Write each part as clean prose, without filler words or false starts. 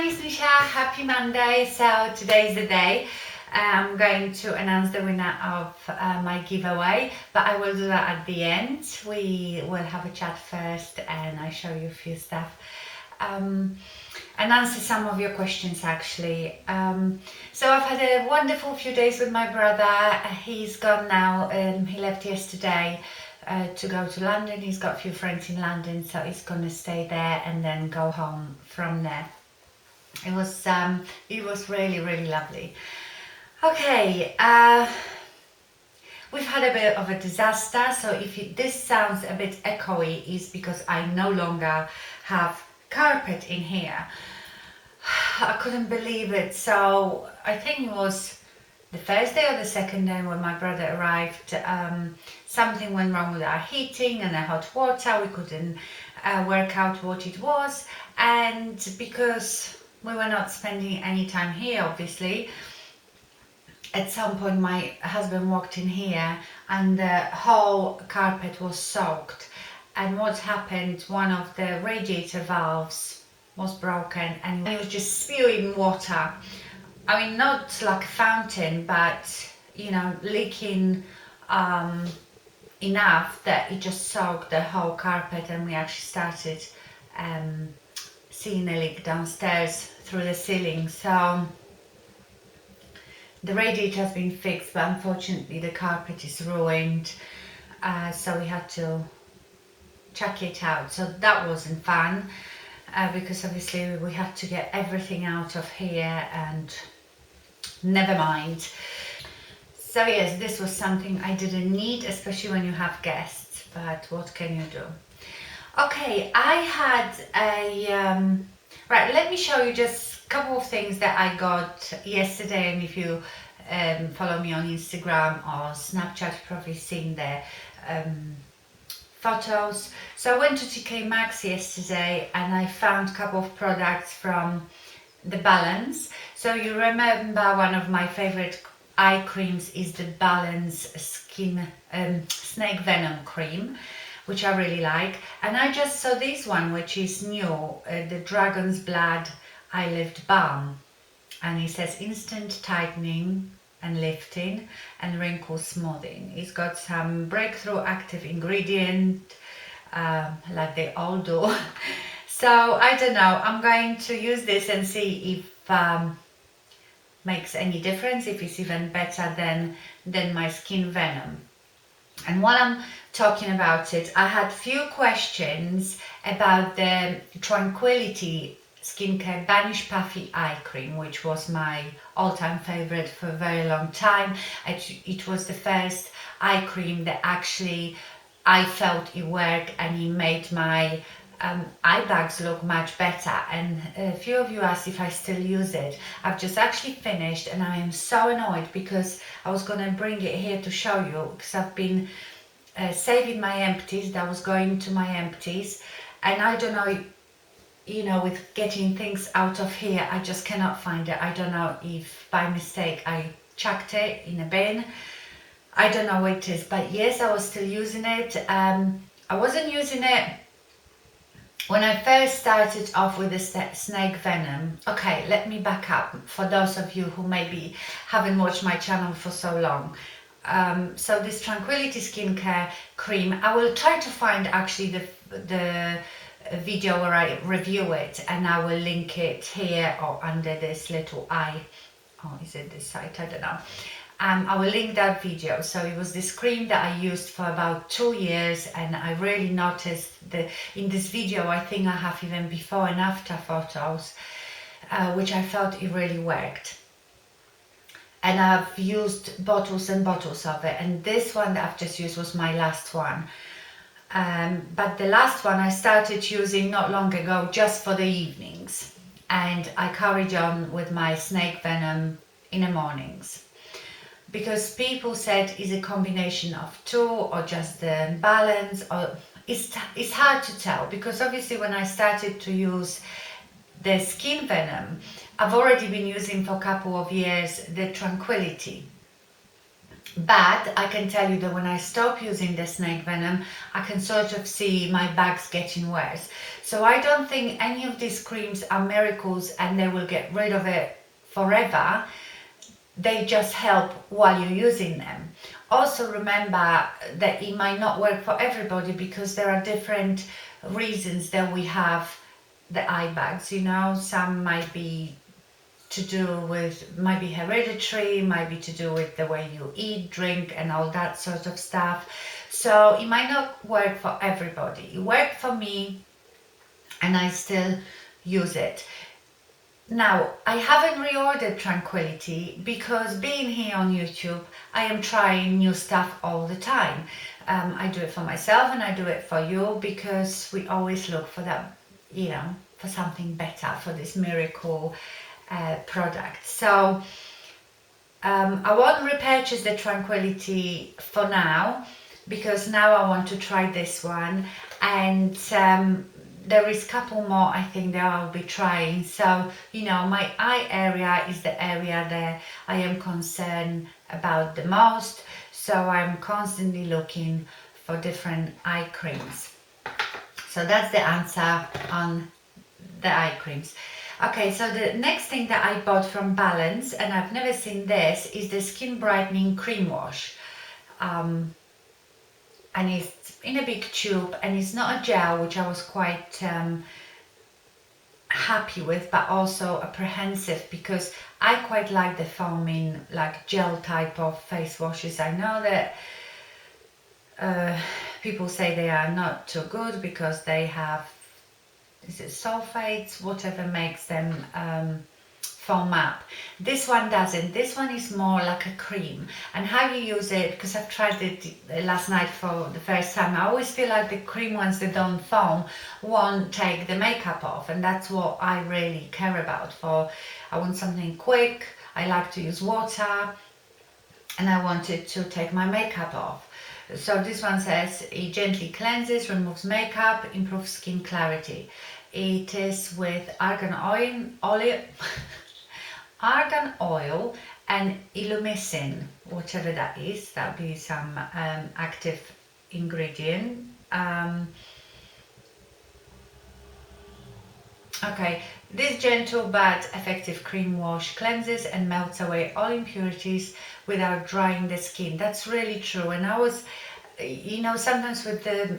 everyone, it's Nisha. Happy Monday. So today's the day. I'm going to announce the winner of my giveaway, but I will do that at the end. We will have a chat first and I show you a few stuff and answer some of your questions actually. So I've had a wonderful few days with my brother. He's gone now. He left yesterday to go to London. He's got a few friends in London, so he's going to stay there and then go home from there. It was really lovely. Okay, we've had a bit of a disaster, so if this sounds a bit echoey, is because I no longer have carpet in here. I couldn't believe it. So I think it was the first day or the second day when my brother arrived, something went wrong with our heating and the hot water. We couldn't work out what it was, and because we were not spending any time here, obviously, at some point my husband walked in here and the whole carpet was soaked. And what happened, one of the radiator valves was broken and it was just spewing water. I mean, not like a fountain, but you know, leaking enough that it just soaked the whole carpet, and we actually started seeing a leak downstairs through the ceiling. So the radiator has been fixed, but unfortunately the carpet is ruined, so we had to chuck it out. So that wasn't fun, because obviously we had to get everything out of here, and never mind. So yes, this was something I didn't need, especially when you have guests, but what can you do? Okay, I had a right, let me show you just a couple of things that I got yesterday, and if you follow me on Instagram or Snapchat, you've probably seen the photos. So I went to TK Maxx yesterday and I found a couple of products from the Balance. So you remember one of my favorite eye creams is the Balance Skin Snake Venom Cream, which I really like. And I just saw this one, which is new, the Dragon's Blood Eye Lift Balm. And it says instant tightening and lifting and wrinkle smoothing. It's got some breakthrough active ingredient, like they all do. So I don't know, I'm going to use this and see if makes any difference, if it's even better than my Skin Venom. And while I'm talking about it, I had few questions about the Tranquility skincare banish puffy eye cream, which was my all-time favorite for a very long time. It was the first eye cream that actually I felt it worked, and it made my eye bags look much better. And a few of you asked if I still use it. I've just actually finished and I am so annoyed because I was going to bring it here to show you, because I've been saving my empties. That was going to my empties, and I don't know, you know, with getting things out of here, I just cannot find it. I don't know if by mistake I chucked it in a bin. I don't know what it is, but yes, I was still using it. I wasn't using it when I first started off with the Snake Venom. Okay, let me back up for those of you who maybe haven't watched my channel for so long. So this Tranquility skincare cream, I will try to find actually the video where I review it, and I will link it here or under this little eye. Oh, is it this side? I don't know. I will link that video. So it was this cream that I used for about 2 years, and I really noticed in this video, I think I have even before and after photos, which I felt it really worked. And I've used bottles and bottles of it, and this one that I've just used was my last one. But the last one I started using not long ago, just for the evenings, and I carried on with my Snake Venom in the mornings, because people said it's a combination of two or just the Balance, or it's hard to tell, because obviously when I started to use the Skin Venom, I've already been using for a couple of years the Tranquility, But I can tell you that when I stop using the snake venom, I can sort of see my bags getting worse. So I don't think any of these creams are miracles and they will get rid of it forever. They just help while you're using them. Also remember that it might not work for everybody because there are different reasons that we have the eye bags, you know. Some might be to do with, might be hereditary, might be to do with the way you eat, drink and all that sort of stuff. So it might not work for everybody. It worked for me and I still use it. Now, I haven't reordered Tranquility because being here on YouTube, I am trying new stuff all the time. I do it for myself and I do it for you because we always look for that, you know, for something better, for this miracle product. So I won't repurchase the Tranquility for now because now I want to try this one, and there is a couple more I think that I'll be trying. So, you know, my eye area is the area that I am concerned about the most, so I'm constantly looking for different eye creams. So that's the answer on the eye creams. Okay, so the next thing that I bought from Balance, and I've never seen this, is the Skin Brightening Cream Wash. And it's in a big tube, and it's not a gel, which I was quite happy with, but also apprehensive because I quite like the foaming, like gel type of face washes. I know that people say they are not too good because they have, is it sulfates, whatever makes them foam up. This one doesn't. This one is more like a cream. And how you use it, because I've tried it last night for the first time, I always feel like the cream ones that don't foam won't take the makeup off, and that's what I really care about. For I want something quick, I like to use water, and I want it to take my makeup off. So this one says it gently cleanses, removes makeup, improves skin clarity. It is with argan oil and illumicin, whatever that is. That'll be some active ingredient. Okay, this gentle but effective cream wash cleanses and melts away all impurities without drying the skin. That's really true. And I was, you know, sometimes with the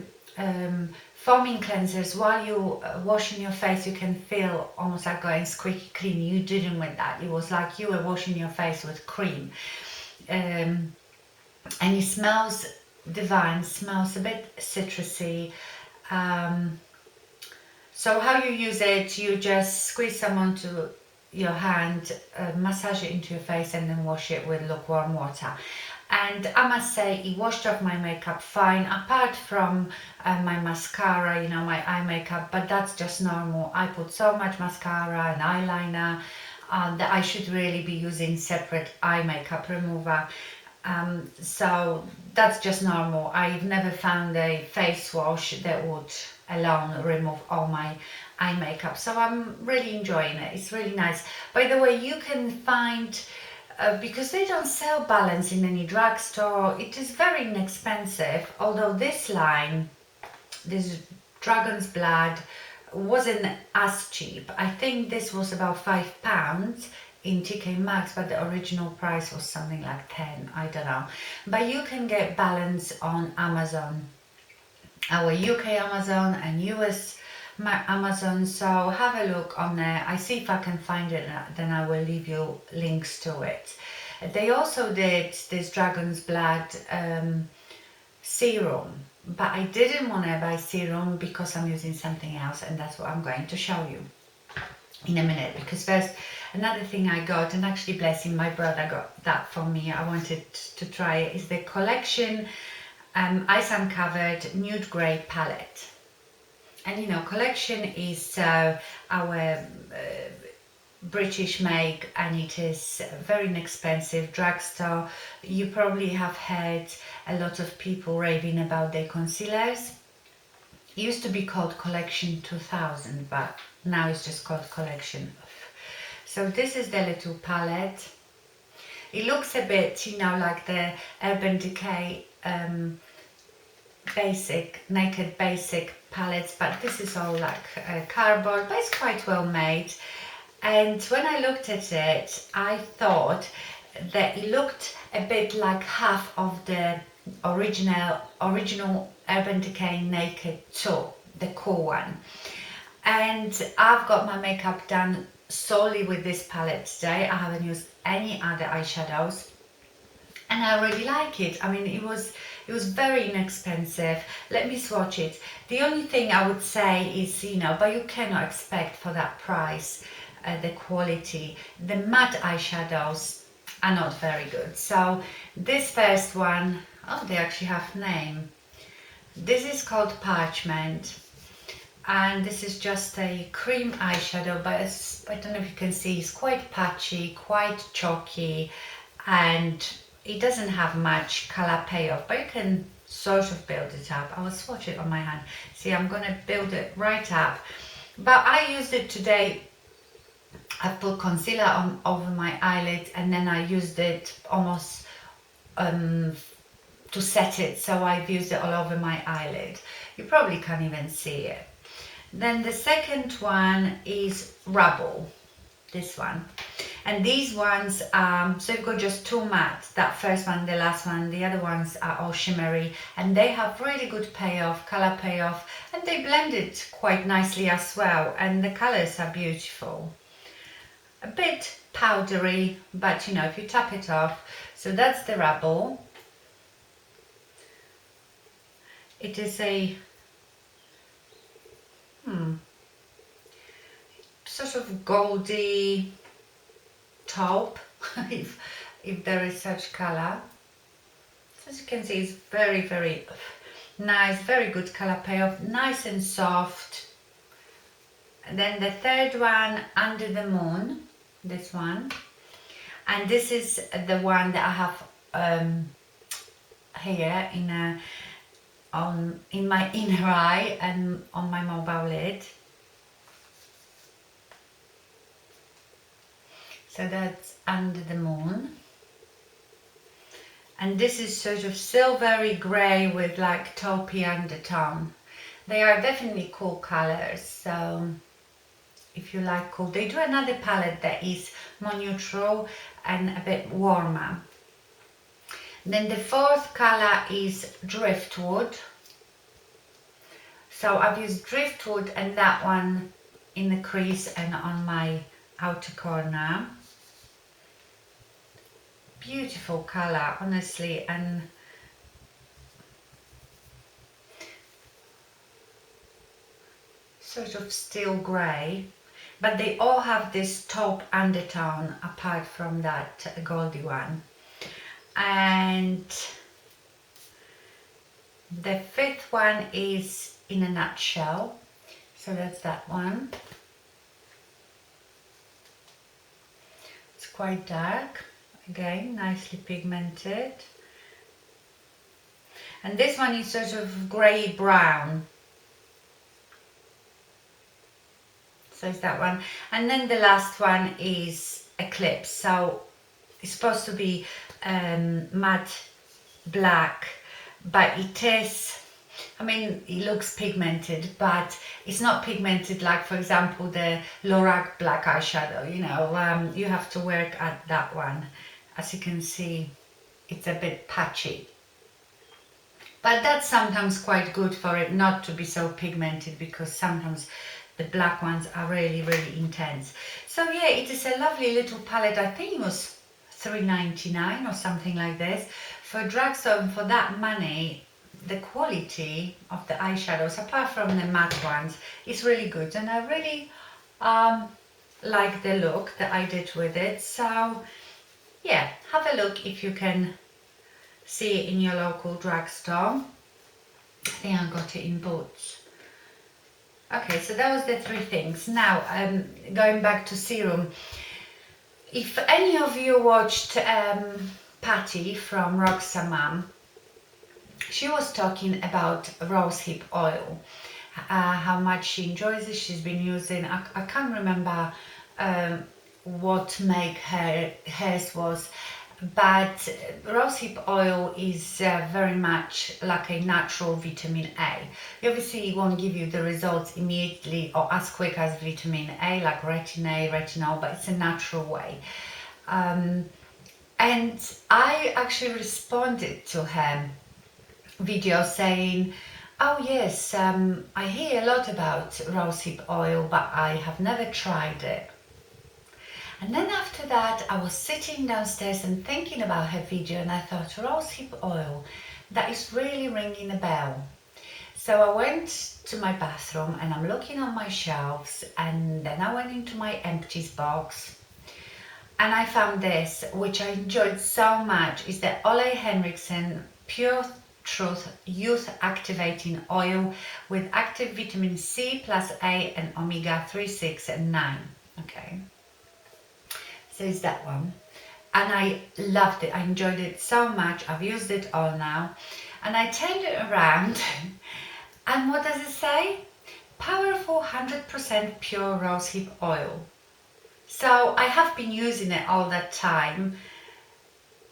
foaming cleansers, while you washing your face, you can feel almost like going squeaky clean. You didn't with that. It was like you were washing your face with cream. And it smells divine, smells a bit citrusy. So how you use it, you just squeeze some onto your hand, massage it into your face and then wash it with lukewarm water. And I must say it washed off my makeup fine, apart from my mascara, you know, my eye makeup, but that's just normal. I put so much mascara and eyeliner that I should really be using separate eye makeup remover. So that's just normal. I've never found a face wash that would alone remove all my eye makeup, so I'm really enjoying it. It's really nice. By the way, you can find, because they don't sell Balance in any drugstore, it is very inexpensive, although this line, this Dragon's Blood, wasn't as cheap. I think this was about £5 in TK Maxx, but the original price was something like 10, I don't know. But you can get Balance on Amazon, our UK Amazon and US Amazon, so have a look on there. I see if I can find it, then I will leave you links to it. They also did this Dragon's Blood serum, but I didn't want to buy serum because I'm using something else, and that's what I'm going to show you in a minute. Because first, another thing I got, and actually bless him, my brother got that for me, I wanted to try it, is the Collection Eyes Uncovered Nude Grey Palette. And you know, Collection is our British make, and it is very inexpensive drugstore. You probably have heard a lot of people raving about their concealers. It used to be called Collection 2000, but now it's just called Collection. So this is the little palette. It looks a bit, you know, like the Urban Decay basic, naked basic palettes, but this is all like cardboard, but it's quite well made. And when I looked at it, I thought that it looked a bit like half of the original Urban Decay Naked 2, the cool one. And I've got my makeup done solely with this palette today. I haven't used any other eyeshadows, and I really like it. I mean, it was very inexpensive. Let me swatch it. The only thing I would say is, you know, but you cannot expect for that price the quality. The matte eyeshadows are not very good. So this first one, oh, they actually have name. This is called Parchment, and this is just a cream eyeshadow, but I don't know if you can see, it's quite patchy, quite chalky, and it doesn't have much color payoff, but you can sort of build it up. I will swatch it on my hand. See, I'm going to build it right up, but I used it today. I put concealer on over my eyelid, and then I used it almost to set it, so I've used it all over my eyelid. You probably can't even see it. Then the second one is Rubble, this one. And these ones, so you've got just two matte, that first one, the last one, the other ones are all shimmery, and they have really good payoff, color payoff, and they blend it quite nicely as well, and the colors are beautiful. A bit powdery, but you know, if you tap it off. So that's the Rubble. It is a sort of goldy taupe, if there is such color. So as you can see, it's very, very nice, very good color payoff, nice and soft. And then the third one, Under the Moon, this one, and this is the one that I have here in my inner eye and on my mobile lid. So that's Under the Moon, and this is sort of silvery grey with like taupey undertone. They are definitely cool colors, so if you like cool. They do another palette that is more neutral and a bit warmer. Then the fourth color is Driftwood. So I've used Driftwood and that one in the crease and on my outer corner. Beautiful color, honestly, and sort of steel grey, but they all have this taupe undertone apart from that goldy one. And the fifth one is In a Nutshell, so that's that one. It's quite dark, again nicely pigmented, and this one is sort of grey brown, so it's that one. And then the last one is Eclipse, so it's supposed to be matte black, but it is, I mean, it looks pigmented, but it's not pigmented like, for example, the LORAC black eyeshadow, you know, you have to work at that one. As you can see, it's a bit patchy. But that's sometimes quite good for it not to be so pigmented, because sometimes the black ones are really, really intense. So yeah, it is a lovely little palette. I think it was $3.99 or something like this. For drugstore, and for that money, the quality of the eyeshadows, apart from the matte ones, is really good, and I really like the look that I did with it. So yeah, have a look if you can see it in your local drugstore. I think I got it in Boots. Okay, so that was the three things. Now going back to serum, if any of you watched Patty from Rockstar Mum, she was talking about rosehip oil, how much she enjoys it. She's been using, I can't remember what make hers was, but rosehip oil is very much like a natural vitamin A. Obviously, it won't give you the results immediately or as quick as vitamin A, like retinol, but it's a natural way. And I actually responded to her video saying, oh yes, I hear a lot about rosehip oil, but I have never tried it. And then after that, I was sitting downstairs and thinking about her video, and I thought, rosehip oil, that is really ringing a bell. So I went to my bathroom and I'm looking on my shelves, and then I went into my empties box and I found this, which I enjoyed so much. Is the Ole Henriksen Pure Truth Youth Activating Oil with active vitamin C plus A and omega-3, 6 and 9. Okay. So it's that one, and I loved it. I enjoyed it so much. I've used it all now, and I turned it around and what does it say? Powerful 100% pure rosehip oil. So I have been using it all that time,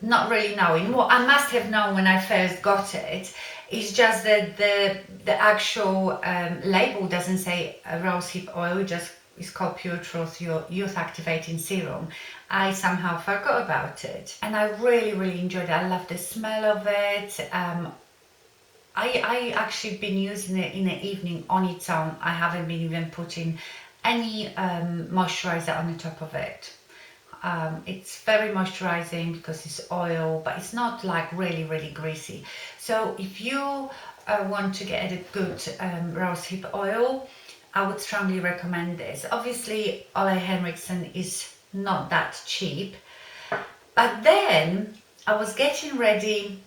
not really knowing. Well, I must have known when I first got it. It's just that the actual label doesn't say rosehip oil, just it's called Pure Truth Youth Activating Serum. I somehow forgot about it, and I really enjoyed it. I love the smell of it. I actually been using it in the evening on its own. I haven't been even putting any moisturizer on the top of it. It's very moisturizing because it's oil, but it's not like really greasy. So if you want to get a good rosehip oil, I would strongly recommend this. Obviously, Ole Henriksen is not that cheap, but then I was getting ready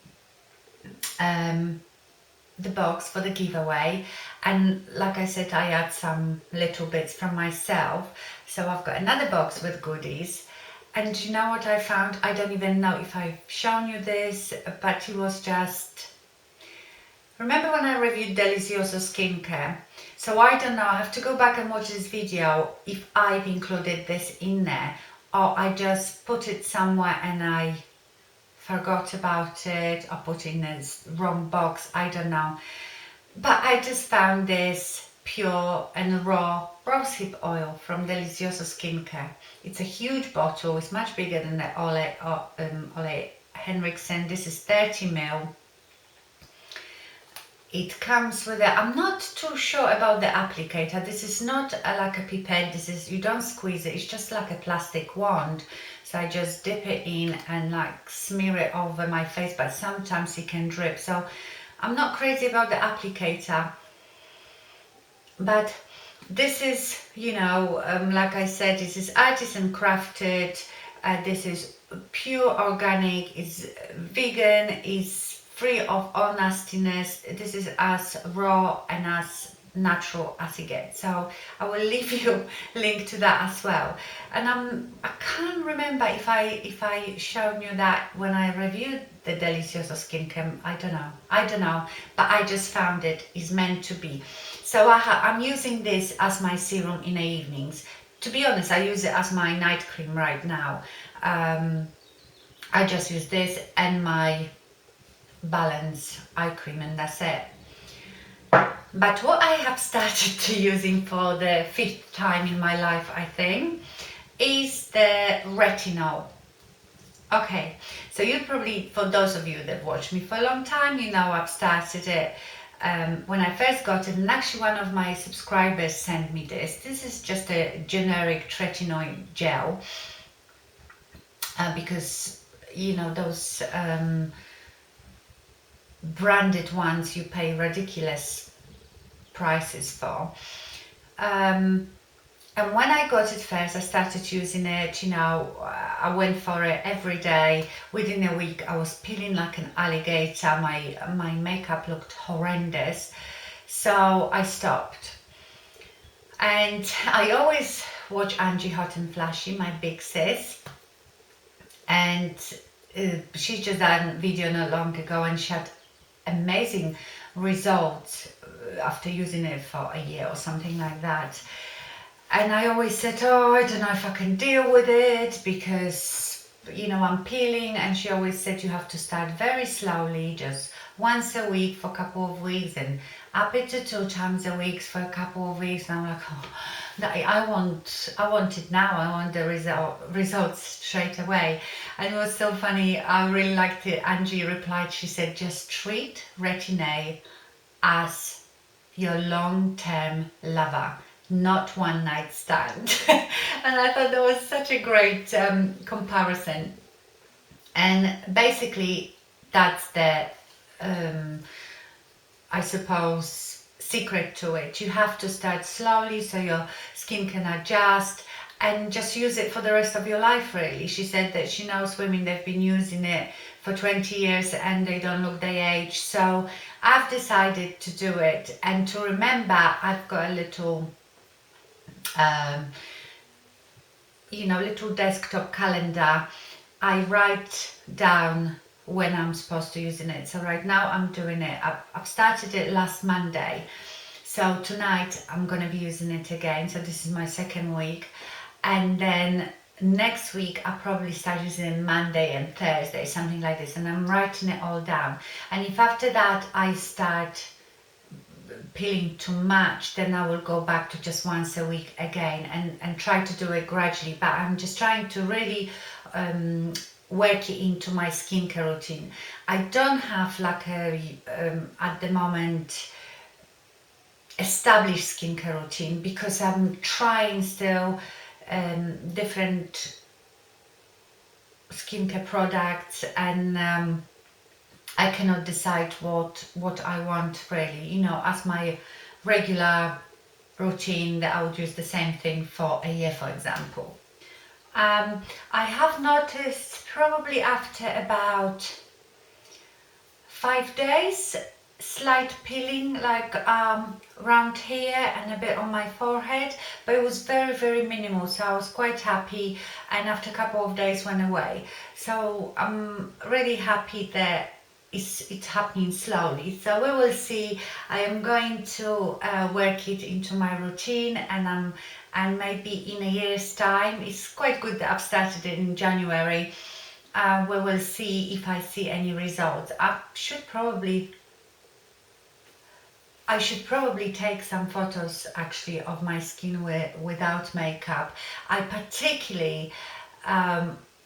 the box for the giveaway, and like I said, I had some little bits from myself, so I've got another box with goodies. And you know what I found? I don't even know if I've shown you this, but it was just... Remember when I reviewed Delizioso skincare? So I don't know, I have to go back and watch this video if I've included this in there, or I just put it somewhere and I forgot about it, or put it in the wrong box, I don't know. But I just found this pure and raw rosehip oil from Delizioso skincare. It's a huge bottle, it's much bigger than the Ole Henriksen. This is 30 ml. It comes with a, I'm not too sure about the applicator. This is not like a pipette. This is, you don't squeeze it. It's just like a plastic wand. So I just dip it in and like smear it over my face, but sometimes it can drip. So I'm not crazy about the applicator. But this is, you know, like I said, this is artisan crafted. This is pure organic. It's vegan. It's free of all nastiness. This is as raw and as natural as it gets. So I will leave you a link to that as well. And I can't remember if I shown you that when I reviewed the Delizioso skincare. I don't know, but I just found it is meant to be. So I'm using this as my serum in the evenings. To be honest, I use it as my night cream right now. I just use this and my Balance eye cream, and that's it. But what I have started to using for the 5th time in my life, I think, is the Retinol. Okay, so you probably, for those of you that watch me for a long time, you know I've started it when I first got it, and actually one of my subscribers sent me this. This is just a generic Tretinoin gel, because you know those branded ones you pay ridiculous prices for. And when I got it first, I started using it, you know, I went for it every day. Within a week I was peeling like an alligator. My makeup looked horrendous, so I stopped. And I always watch Angie Hot and Flashy, my big sis, and she just done a video not long ago, and she had amazing results after using it for a year or something like that. And I always said, oh, I don't know if I can deal with it, because you know, I'm peeling, and she always said you have to start very slowly, just once a week for a couple of weeks, and up it to 2 times a week for a couple of weeks. And I'm like, oh, I want it now. I want the results straight away. And it was so funny. I really liked it. Angie replied. She said, just treat Retin as your long-term lover, not one night stand. And I thought that was such a great comparison. And basically that's the I suppose secret to it. You have to start slowly so your skin can adjust, and just use it for the rest of your life, really. She said that she knows women, they've been using it for 20 years and they don't look their age. So I've decided to do it, and to remember, I've got a little little desktop calendar. I write down when I'm supposed to using it. So right now I'm doing it. I've started it last Monday. So tonight I'm going to be using it again. So this is my second week. And then next week I'll probably start using it Monday and Thursday, something like this. And I'm writing it all down. And if after that I start peeling too much, then I will go back to just once a week again, and try to do it gradually. But I'm just trying to really work it into my skincare routine. I don't have like a at the moment established skincare routine, because I'm trying still different skincare products, and I cannot decide what I want really, you know, as my regular routine, that I would use the same thing for a year, for example. I have noticed probably after about 5 days, slight peeling, like around here and a bit on my forehead, but it was very minimal, so I was quite happy, and after a couple of days went away. So I'm really happy that it's happening slowly. So we will see. I am going to work it into my routine, and maybe in a year's time, it's quite good that I've started it in January. We will see if I see any results. I should probably take some photos actually of my skin without makeup. I particularly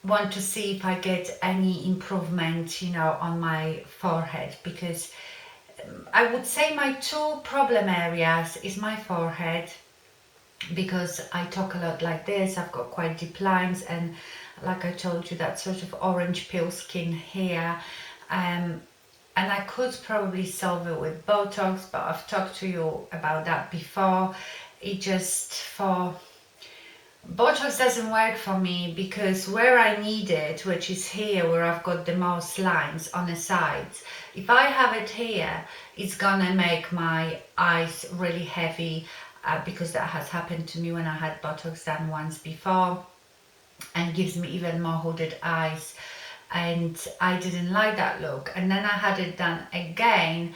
want to see if I get any improvement, you know, on my forehead, because I would say my two problem areas is my forehead, because I talk a lot like this. I've got quite deep lines, and like I told you, that sort of orange peel skin here. And I could probably solve it with Botox, but I've talked to you about that before. Botox doesn't work for me, because where I need it, which is here where I've got the most lines on the sides, if I have it here, it's gonna make my eyes really heavy, because that has happened to me when I had Botox done once before, and gives me even more hooded eyes, and I didn't like that look. And then I had it done again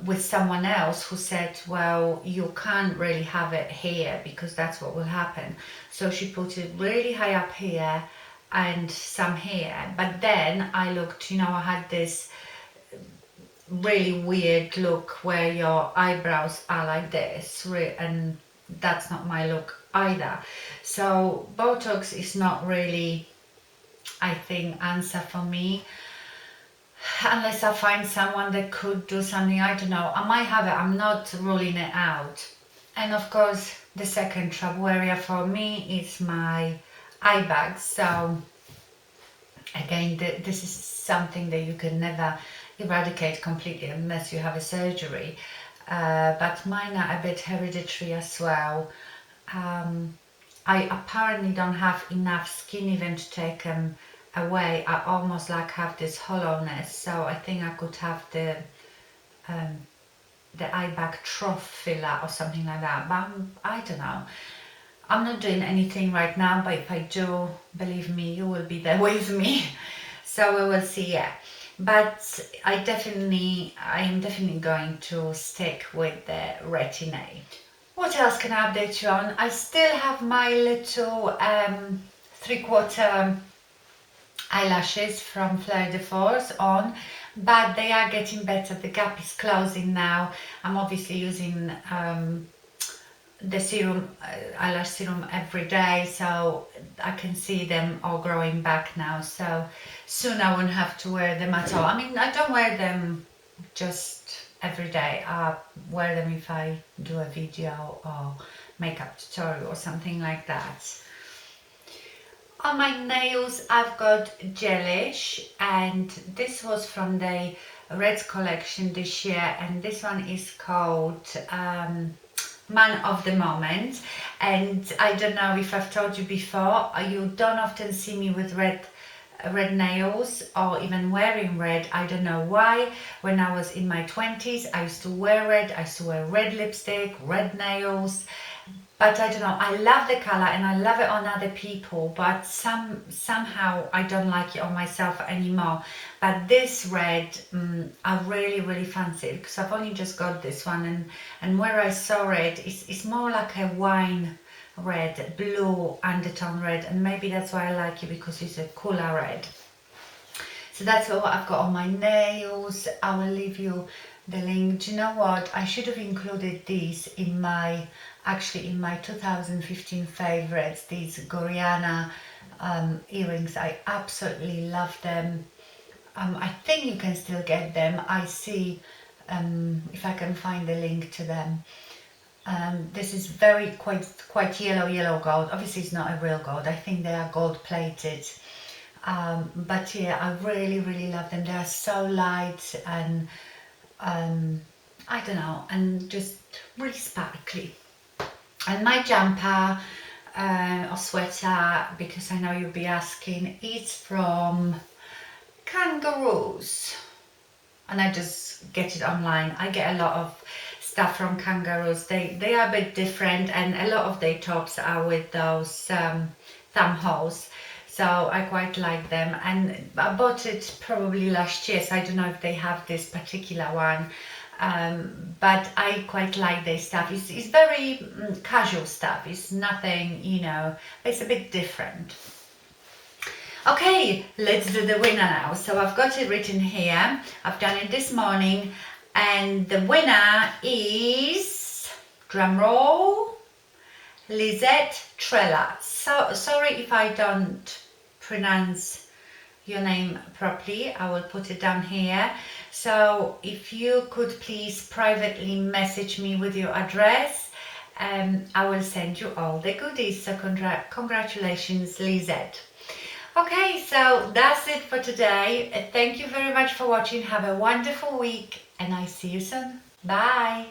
with someone else who said, well, you can't really have it here, because that's what will happen. So she put it really high up here and some here. But then I looked, you know, I had this really weird look where your eyebrows are like this, and that's not my look either. So Botox is not really, I think, answer for me, unless I find someone that could do something. I don't know, I might have it, I'm not ruling it out. And of course the second trouble area for me is my eye bags. So again, this is something that you can never eradicate completely unless you have a surgery, but mine are a bit hereditary as well. I apparently don't have enough skin even to take them away. I almost like have this hollowness, so I think I could have the eye bag trough filler or something like that, but I don't know. I'm not doing anything right now, but if I do, believe me, you will be there with me. So we will see. Yeah, but I am definitely going to stick with the Retin. What else can I update you on? I still have my little 3/4 eyelashes from Fleur de Force on, but they are getting better. The gap is closing now. I'm obviously using the serum, eyelash serum every day, so I can see them all growing back now. So soon I won't have to wear them at all. I mean, I don't wear them just every day. I wear them if I do a video or makeup tutorial or something like that. On my nails I've got Gelish, and this was from the Reds collection this year, and this one is called Man of the Moment. And I don't know if I've told you before, you don't often see me with red nails or even wearing red. I don't know why. When I was in my 20s I used to wear red. I used to wear red lipstick, red nails, but I don't know, I love the color and I love it on other people, but somehow I don't like it on myself anymore. But this red, I really fancy it, because I've only just got this one, and where I saw it, it's more like a wine red, blue undertone red, and maybe that's why I like it, because it's a cooler red. So that's what I've got on my nails. I will leave you the link. Do you know what? I should have included these in my, actually in my 2015 favorites, these Gorjana earrings. I absolutely love them. I think you can still get them. I see if I can find the link to them. This is very quite yellow gold. Obviously it's not a real gold. I think they are gold plated. But yeah, I really love them. They are so light and I don't know, and just really sparkly. And my jumper or sweater, because I know you'll be asking, it's from Kangaroos, and I just get it online. I get a lot of stuff from Kangaroos. They are a bit different, and a lot of their tops are with those thumb holes. So I quite like them, and I bought it probably last year, so I don't know if they have this particular one, but I quite like their stuff. It's very casual stuff. It's nothing, you know, it's a bit different. Okay, let's do the winner now. So I've got it written here. I've done it this morning, and the winner is, drum roll, Lisette Trella. So sorry if I don't pronounce your name properly. I will put it down here. So if you could please privately message me with your address, I will send you all the goodies. So congratulations, Lisette. Okay, so that's it for today. Thank you very much for watching. Have a wonderful week, and I see you soon. Bye.